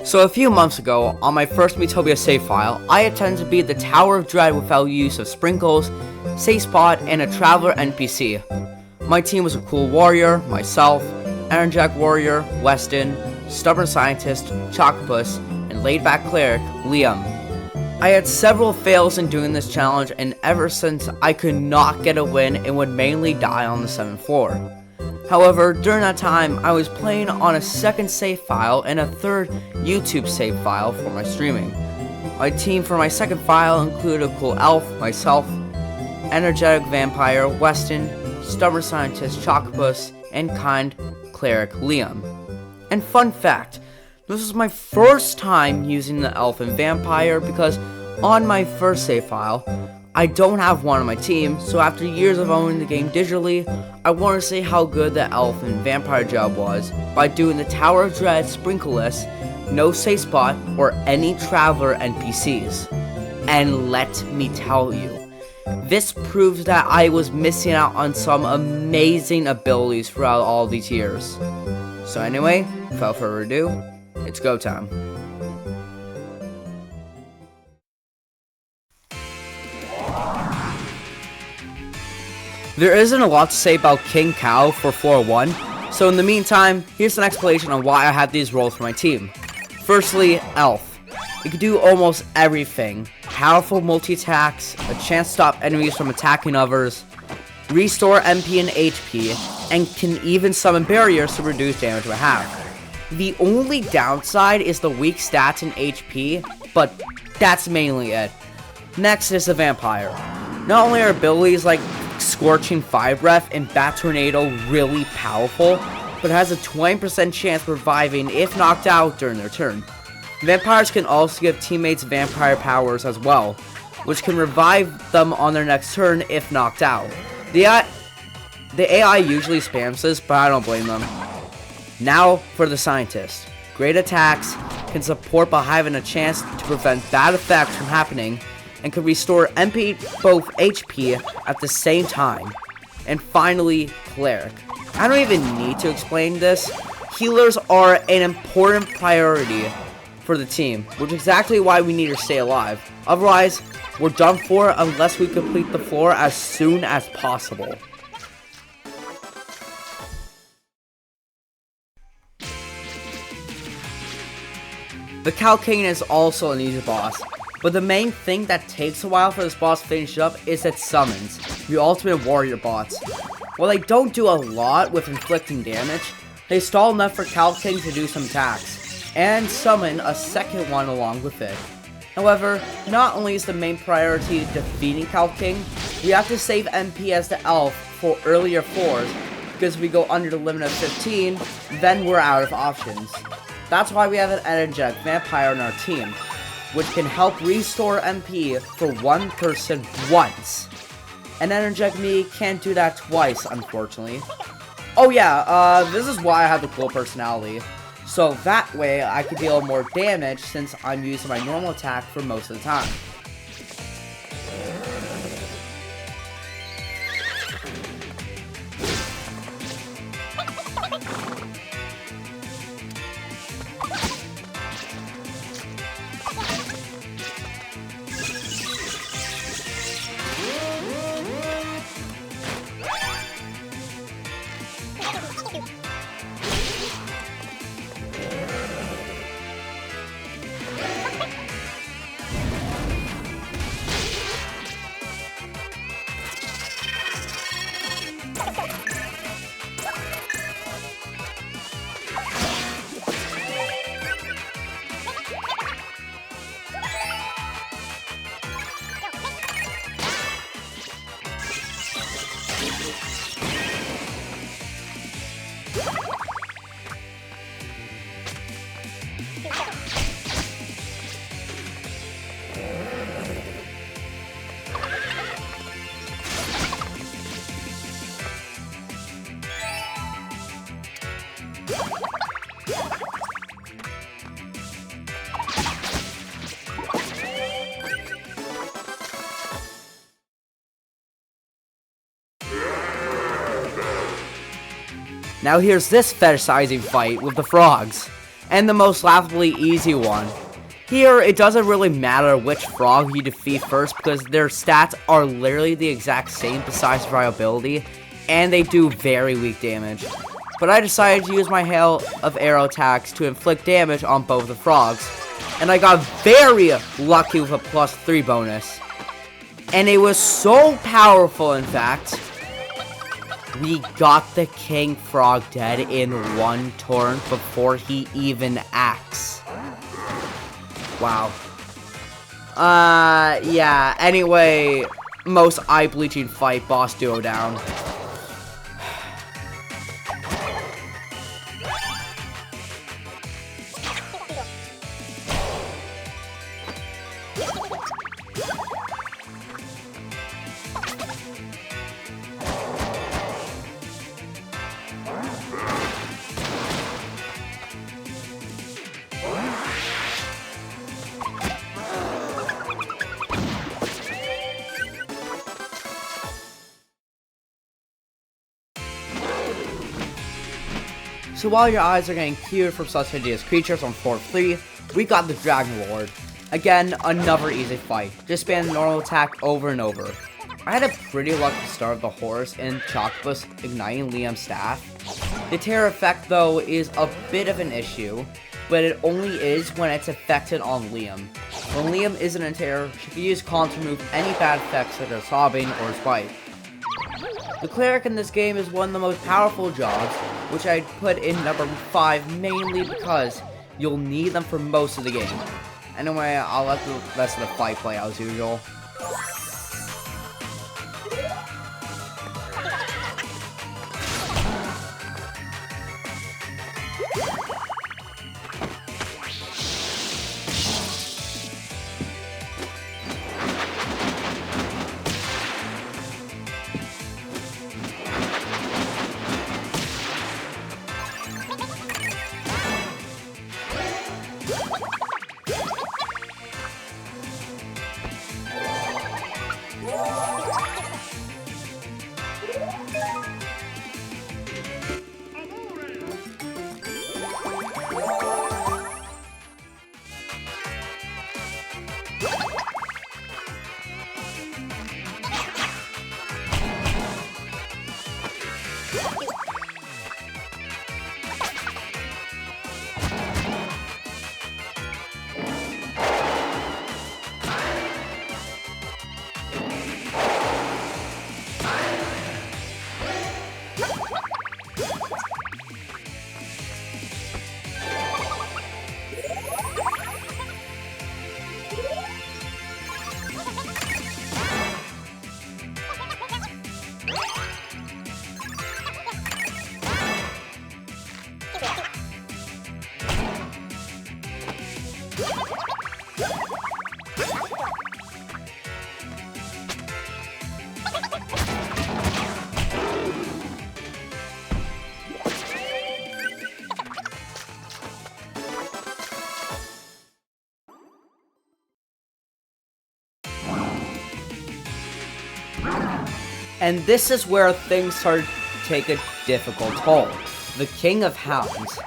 So a few months ago, on my first Miitopia save file, I attempted to beat the Tower of Dread without use of sprinkles, safe spot, and a traveler NPC. My team was a cool warrior, myself, energetic warrior, Weston, stubborn scientist, Chocopus, and laid-back cleric, Liam. I had several fails in doing this challenge, and ever since I could not get a win and would mainly die on the 7th floor. However, during that time, I was playing on a second save file and a third YouTube save file for my streaming. My team for my second file included a cool elf, myself, energetic vampire, Weston, stubborn scientist, Chocopus, and kind cleric, Liam. And fun fact, this was my first time using the elf and vampire because on my first save file, I don't have one on my team, so after years of owning the game digitally, I want to see how good the elf and vampire job was by doing the Tower of Dread sprinkleless, no safe spot, or any traveler NPCs. And let me tell you, this proves that I was missing out on some amazing abilities throughout all these years. So anyway, without further ado, it's go time. There isn't a lot to say about King Cow for floor 1, so in the meantime, here's an explanation on why I have these roles for my team. Firstly, Elf. It can do almost everything. Powerful multi-attacks, a chance to stop enemies from attacking others, restore MP and HP, and can even summon barriers to reduce damage by half. The only downside is the weak stats and HP, but that's mainly it. Next is the Vampire. Not only are abilities like Scorching Fire Breath and Bat Tornado really powerful, but has a 20% chance of reviving if knocked out during their turn. Vampires can also give teammates vampire powers as well, which can revive them on their next turn if knocked out. The AI usually spams this, but I don't blame them. Now for the Scientist. Great attacks, can support by having a chance to prevent bad effects from happening, and can restore MP both HP at the same time. And finally, Cleric. I don't even need to explain this. Healers are an important priority for the team, which is exactly why we need to stay alive. Otherwise, we're done for unless we complete the floor as soon as possible. The Calc is also an easy boss, but the main thing that takes a while for this boss to finish up is its summons, the ultimate warrior bots. While they don't do a lot with inflicting damage, they stall enough for Calc to do some attacks, and summon a second one along with it. However, not only is the main priority defeating Calc, we have to save MP as the elf for earlier floors, because if we go under the limit of 15, then we're out of options. That's why we have an energetic vampire on our team, which can help restore MP for one person once. An energetic me can't do that twice, unfortunately. Oh yeah, this is why I have the cool personality. So that way I can deal more damage since I'm using my normal attack for most of the time. Now here's this fetishizing fight with the frogs. And the most laughably easy one. Here, it doesn't really matter which frog you defeat first because their stats are literally the exact same besides variability, and they do very weak damage. But I decided to use my hail of arrow attacks to inflict damage on both the frogs, and I got very lucky with a +3 bonus. And it was so powerful, in fact, we got the king frog dead in 1 turn before he even acts. Wow. Yeah, anyway, most eye-bleaching fight, boss duo down. So while your eyes are getting cured from such hideous creatures on floor 3, we got the Dragon Lord. Again, another easy fight. Just spam the normal attack over and over. I had a pretty lucky start of the horse and Chocobus igniting Liam's staff. The terror effect though is a bit of an issue, but it only is when it's affected on Liam. When Liam isn't in terror, she can use Calm to remove any bad effects such as sobbing or spite. The cleric in this game is one of the most powerful jobs, which I'd put in number 5 mainly because you'll need them for most of the game. Anyway, I'll let the rest of the fight play out as usual. And this is where things start to take a difficult toll. The King of Hounds.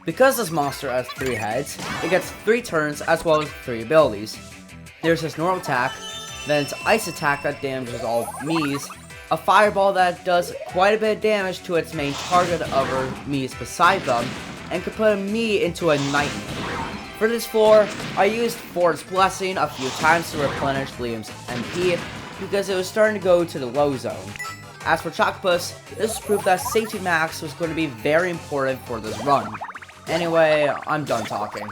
Because this monster has 3 heads, it gets 3 turns as well as 3 abilities. There's his normal attack, then its ice attack that damages all Miis, a fireball that does quite a bit of damage to its main target of other Miis beside them, and can put a Mii into a nightmare. For this floor, I used Ford's Blessing a few times to replenish Liam's MP, because it was starting to go to the low zone. As for Chocobus, this was proof that Safety Max was going to be very important for this run. Anyway, I'm done talking.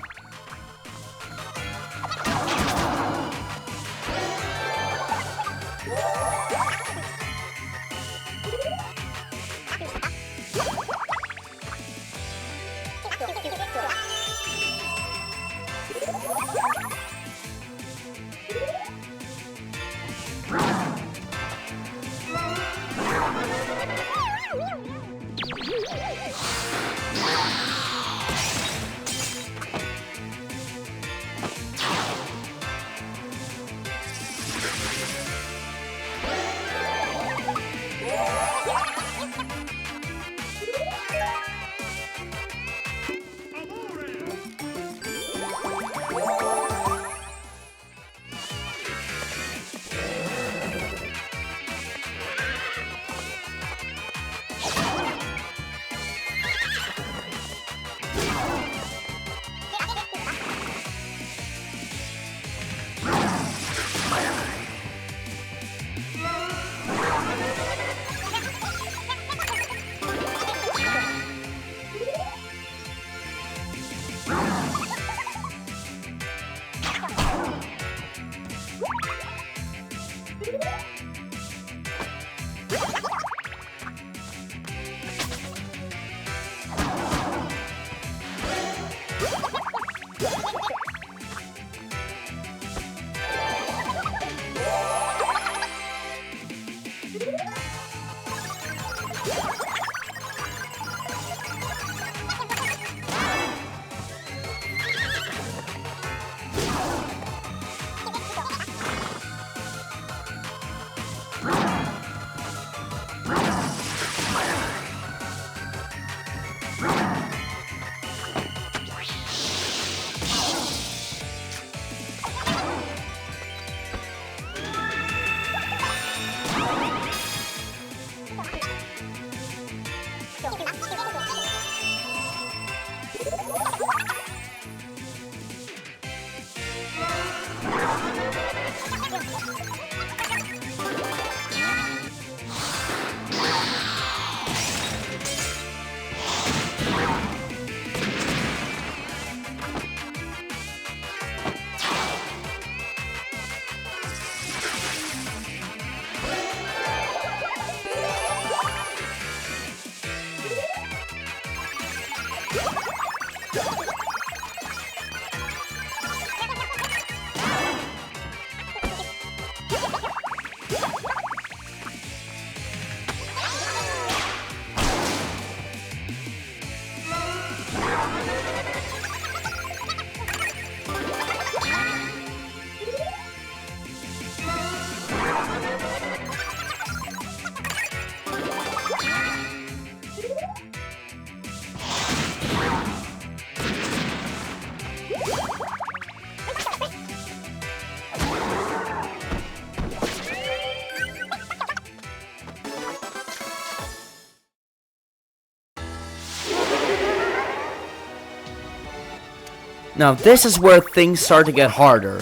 Now this is where things start to get harder.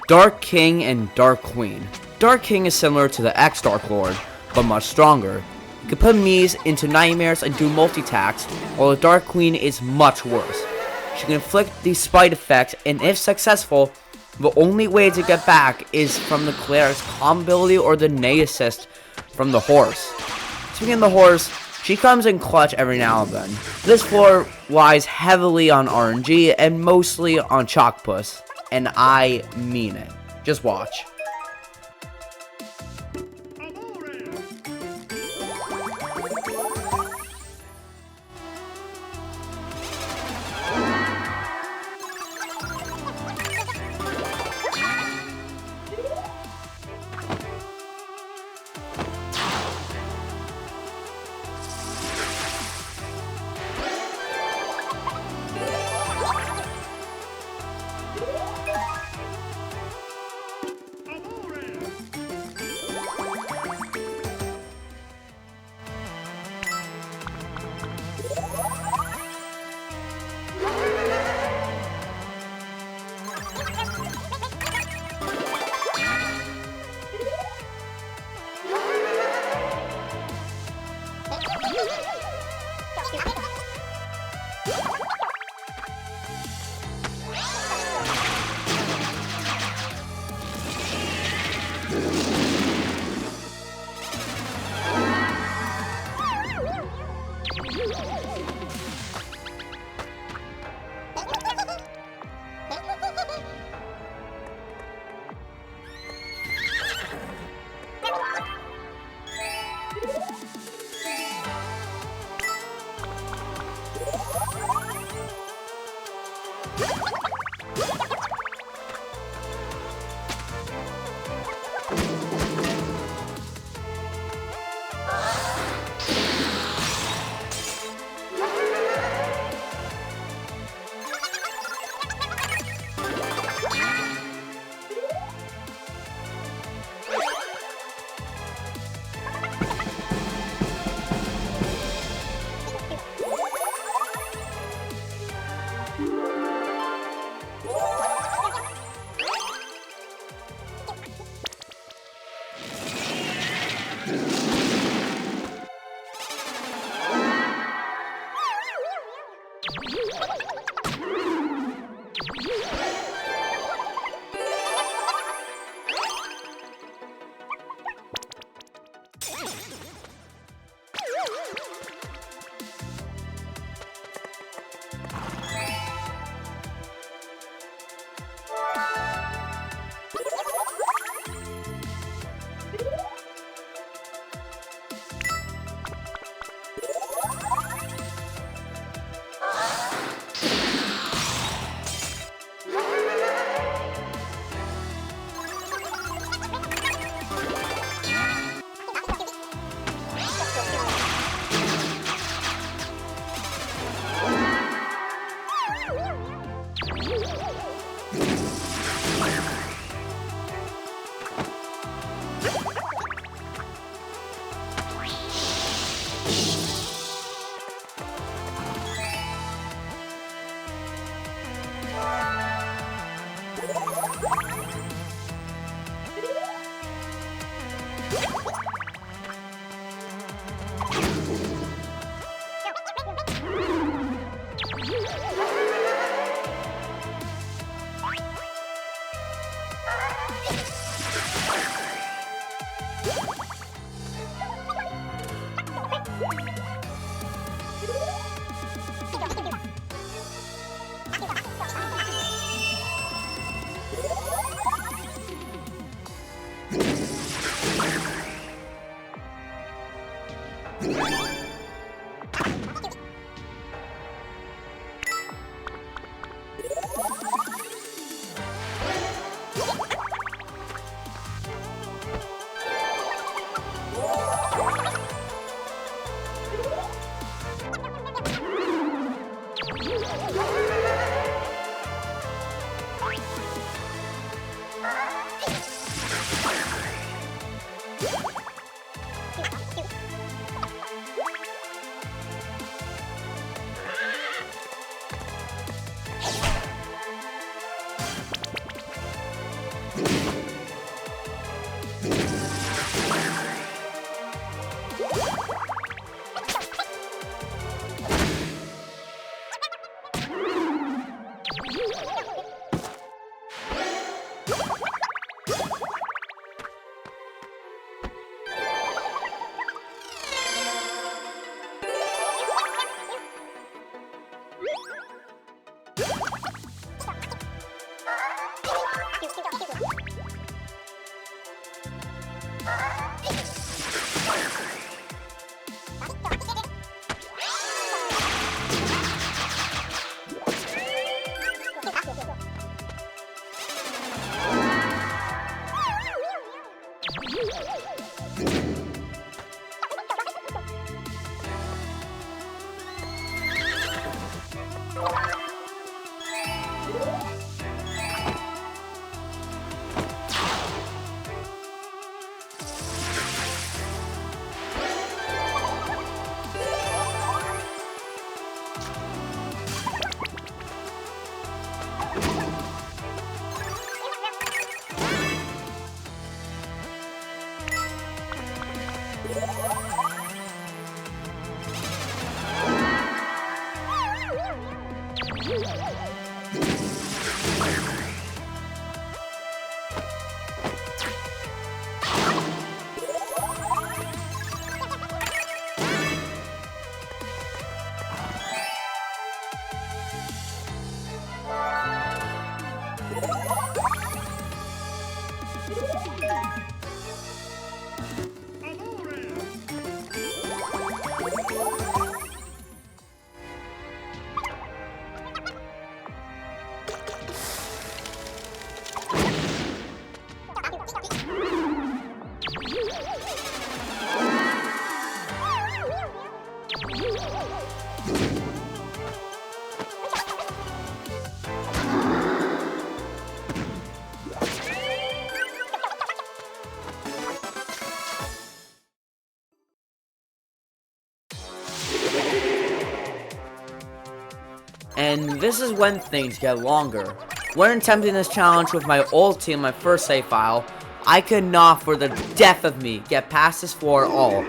Dark King and Dark Queen. Dark King is similar to the X Dark Lord, but much stronger. You can put Miis into nightmares and do multi-attacks, while the Dark Queen is much worse. She can inflict these spite effects, and if successful, the only way to get back is from the cleric's calm ability or the nay assist from the horse. Speaking of the horse, she comes in clutch every now and then. This floor lies heavily on RNG and mostly on Chalkpuss, and I mean it. Just watch. And this is when things get longer. When attempting this challenge with my old team, my first save file, I could not for the death of me get past this floor at all.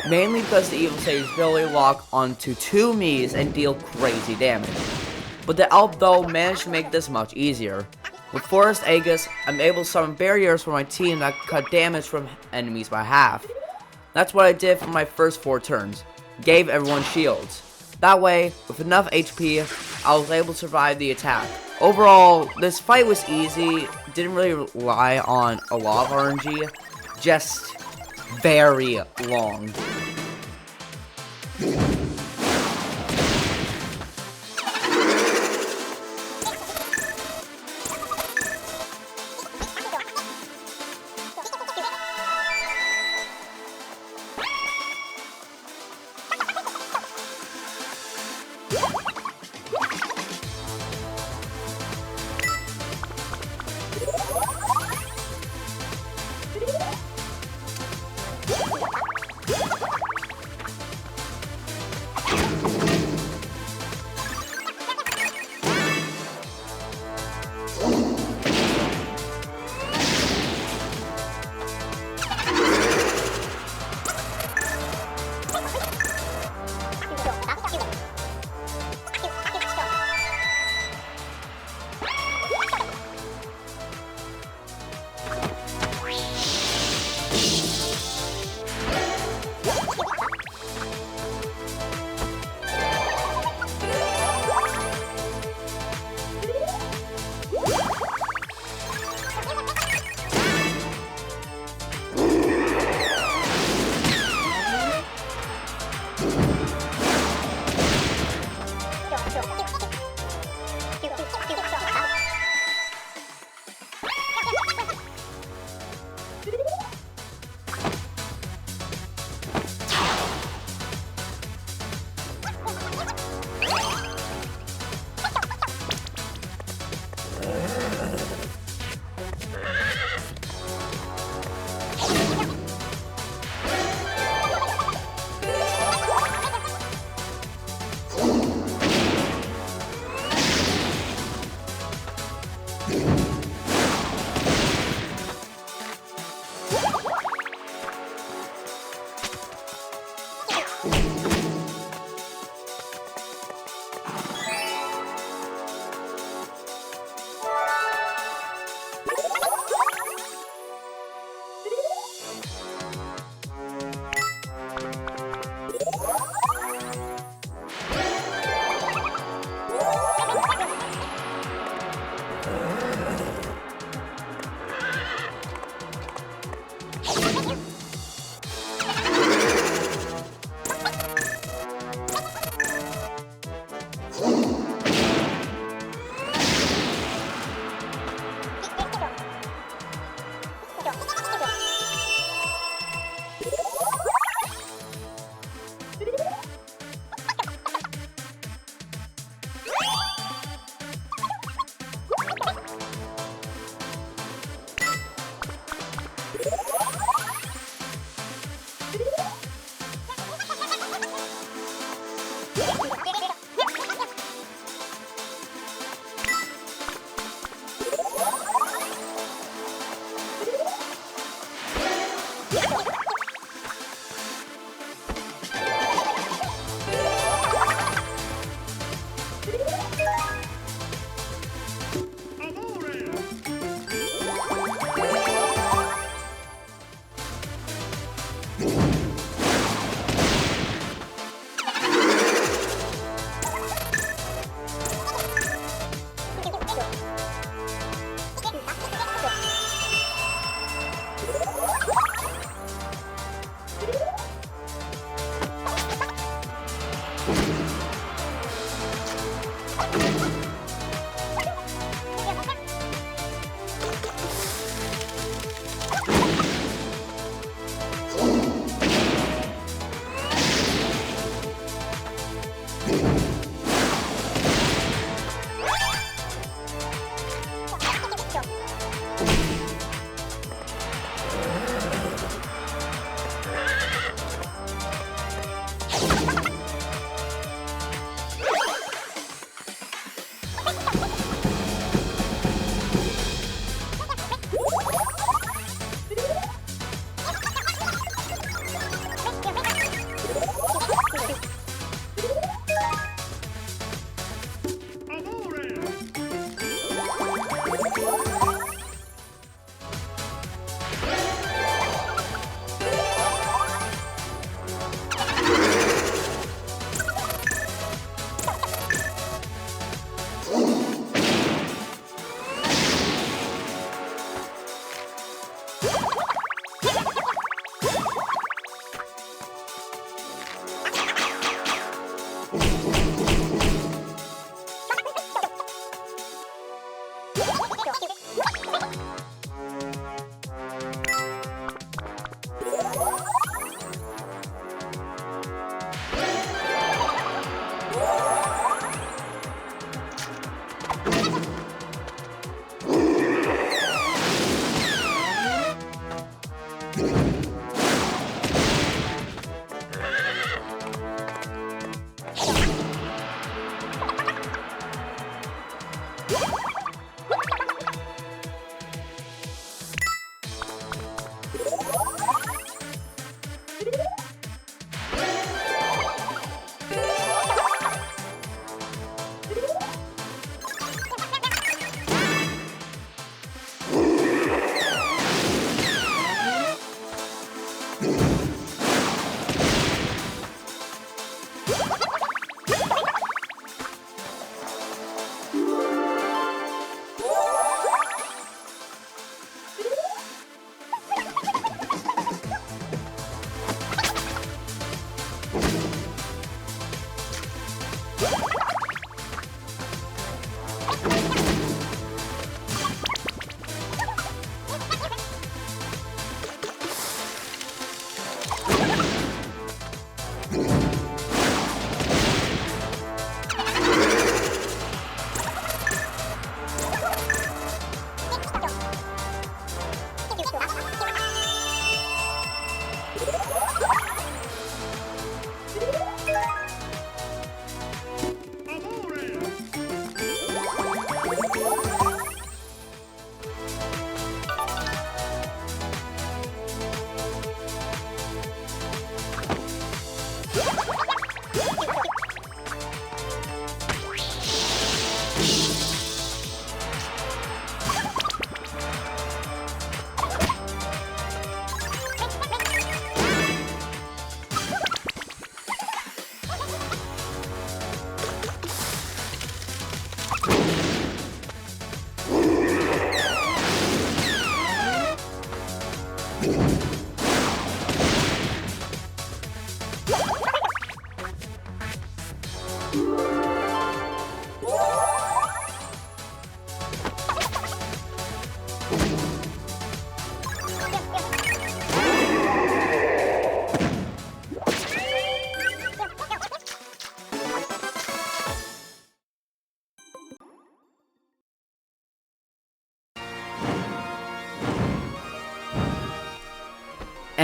Mainly because the evil sage's ability lock onto 2 Miis and deal crazy damage. But the elf though managed to make this much easier. With Forest Aegis, I'm able to summon barriers for my team that cut damage from enemies by half. That's what I did for my first 4 turns. Gave everyone shields. That way, with enough HP, I was able to survive the attack. Overall, this fight was easy, didn't really rely on a lot of RNG, just very long.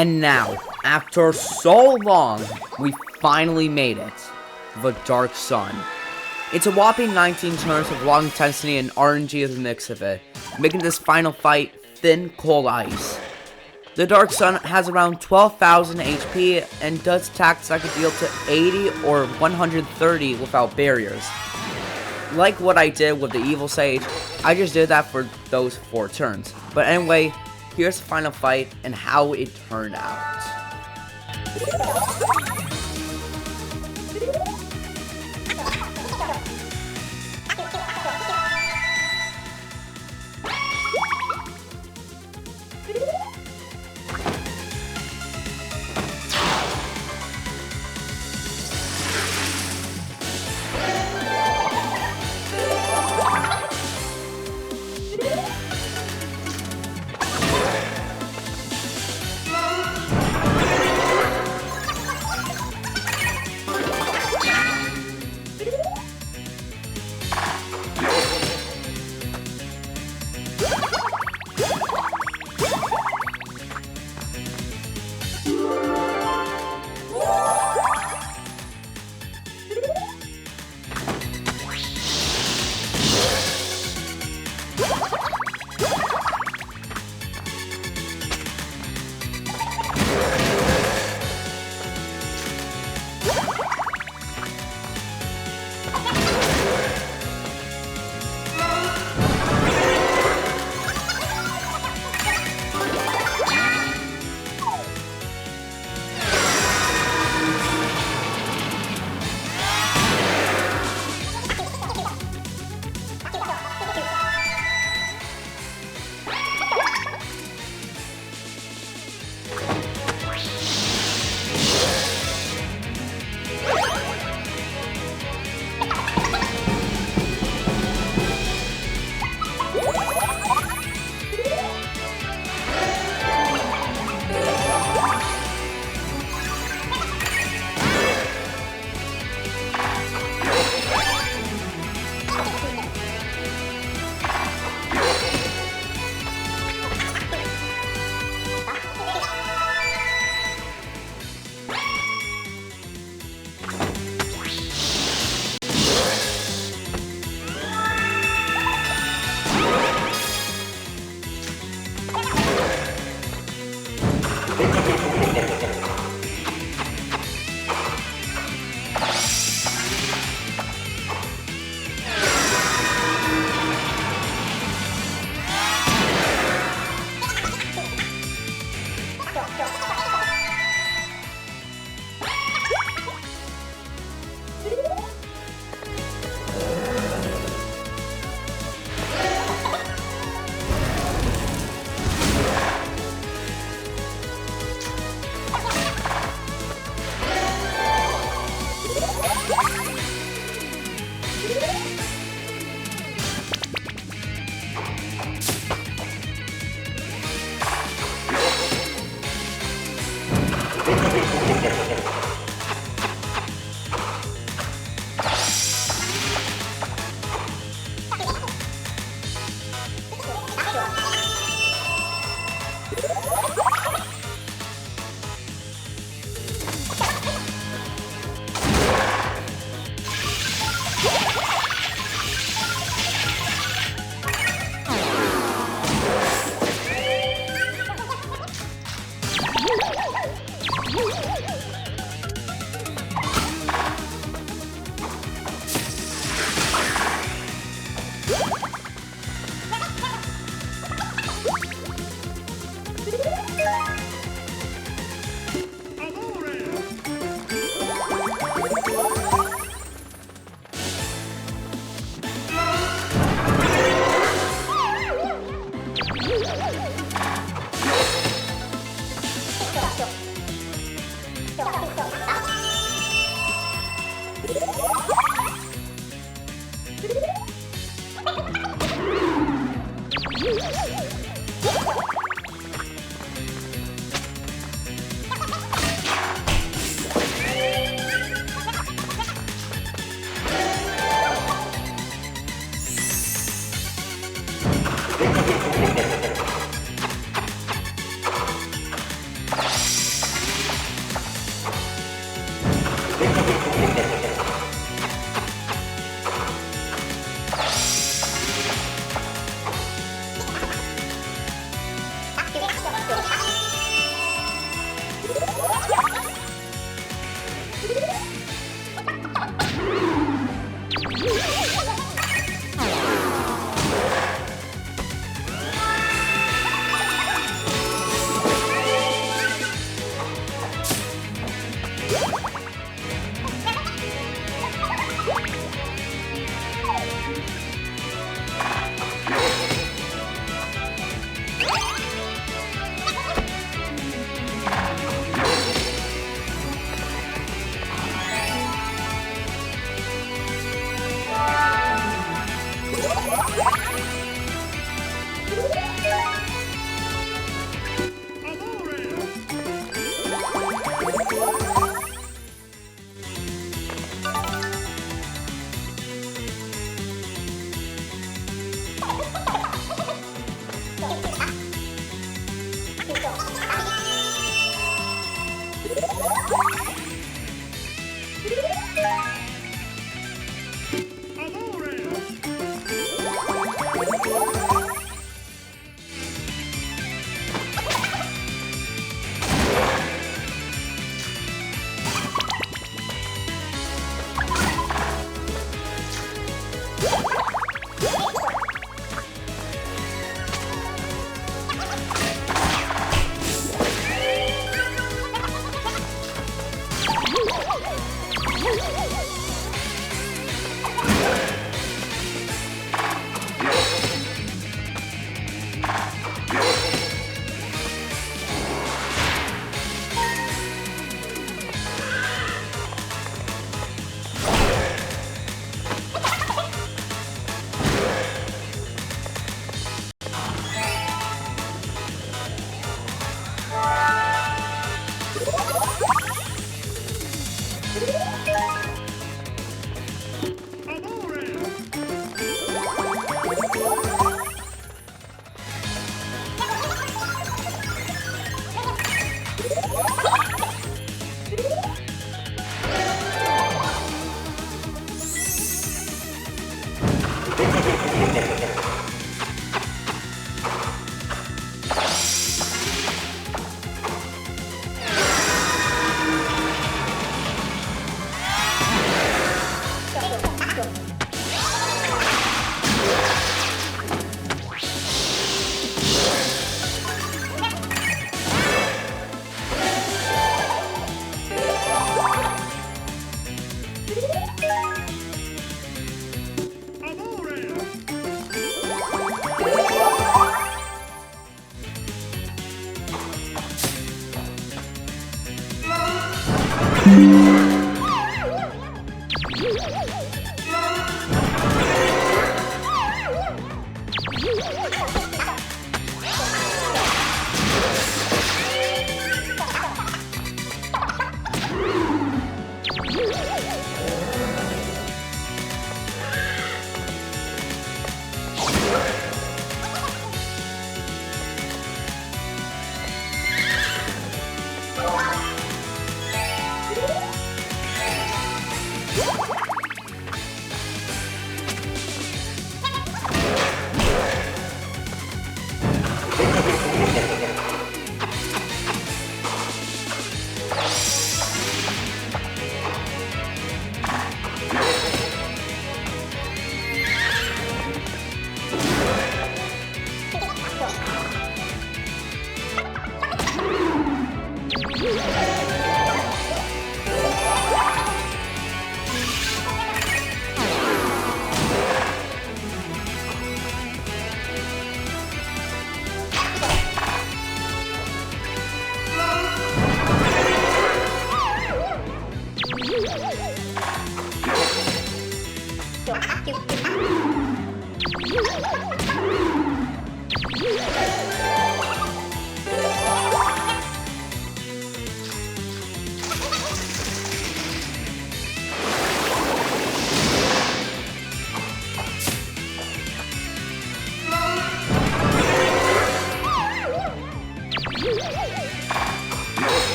And now, after so long, we finally made it. The Dark Sun. It's a whopping 19 turns of long intensity and RNG in the mix of it, making this final fight thin cold ice. The Dark Sun has around 12,000 HP and does attacks that could deal to 80 or 130 without barriers. Like what I did with the Evil Sage, I just did that for those 4 turns. But anyway, here's the final fight and how it turned out.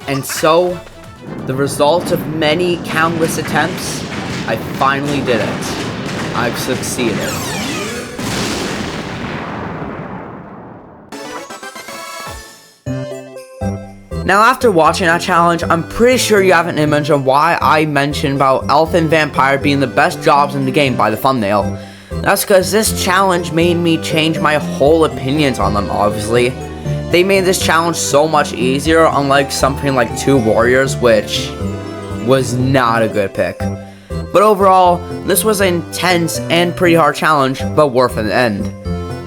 And so, the result of many countless attempts, I finally did it. I've succeeded. Now after watching that challenge, I'm pretty sure you have an image of why I mentioned about Elf and Vampire being the best jobs in the game by the thumbnail. That's because this challenge made me change my whole opinions on them, obviously. They made this challenge so much easier, unlike something like 2 Warriors, which was not a good pick. But overall, this was an intense and pretty hard challenge, but worth an end.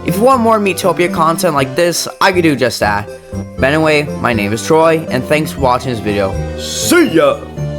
If you want more Miitopia content like this, I could do just that. But anyway, my name is Troy, and thanks for watching this video. See ya!